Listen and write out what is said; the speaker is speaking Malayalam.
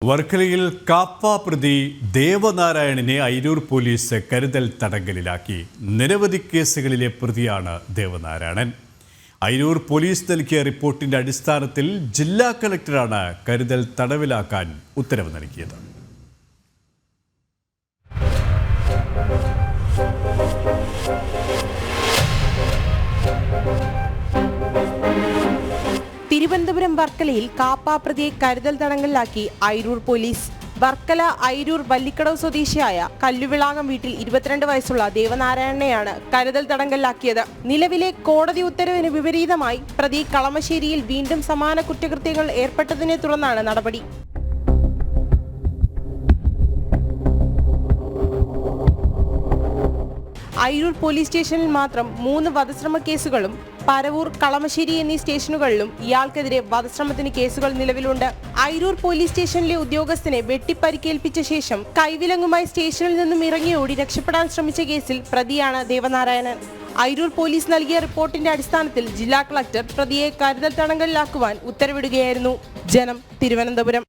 വർക്കലയിൽ കാപ്പ പ്രതി ദേവനാരായണനെ അയിരൂർ പോലീസ് കരുതൽ തടങ്കലിലാക്കി. നിരവധി കേസുകളിലെ പ്രതിയാണ് ദേവനാരായണൻ. അയിരൂർ പോലീസ് നൽകിയ റിപ്പോർട്ടിന്റെ അടിസ്ഥാനത്തിൽ ജില്ലാ കളക്ടറാണ് കരുതൽ തടവിലാക്കാൻ ഉത്തരവ് നൽകിയത്. തിരുവനന്തപുരം വർക്കലയിൽ കാപ്പ പ്രതിയെ കരുതൽ തടങ്കലിലാക്കി അയിരൂർ പോലീസ്. വർക്കല അയിരൂർ വല്ലിക്കടവ് സ്വദേശിയായ കല്ലുവിളാകം വീട്ടിൽ 22 വയസ്സുള്ള ദേവനാരായണനെയാണ് കരുതൽ തടങ്കലിലാക്കിയത്. നിലവിലെ കോടതി ഉത്തരവിന് വിപരീതമായി പ്രതി കളമശ്ശേരിയിൽ വീണ്ടും സമാന കുറ്റകൃത്യങ്ങൾ ഏർപ്പെട്ടതിനെ തുടർന്നാണ് നടപടി. അയിരൂർ പോലീസ് സ്റ്റേഷനിൽ മാത്രം 3 വധശ്രമ കേസുകളും പരവൂർ, കളമശ്ശേരി എന്നീ സ്റ്റേഷനുകളിലും ഇയാൾക്കെതിരെ വധശ്രമത്തിന് കേസുകൾ നിലവിലുണ്ട്. അയിരൂർ പോലീസ് സ്റ്റേഷനിലെ ഉദ്യോഗസ്ഥനെ വെട്ടിപ്പരിക്കേൽപ്പിച്ച ശേഷം കൈവിലങ്ങുമായി സ്റ്റേഷനിൽ നിന്നും ഇറങ്ങിയോടി രക്ഷപ്പെടാൻ ശ്രമിച്ച കേസിൽ പ്രതിയാണ് ദേവനാരായണൻ. അയിരൂർ പോലീസ് നൽകിയ റിപ്പോർട്ടിന്റെ അടിസ്ഥാനത്തിൽ ജില്ലാ കളക്ടർ പ്രതിയെ കരുതൽ തടങ്കലിലാക്കുവാൻ ഉത്തരവിടുകയായിരുന്നു. ജനം, തിരുവനന്തപുരം.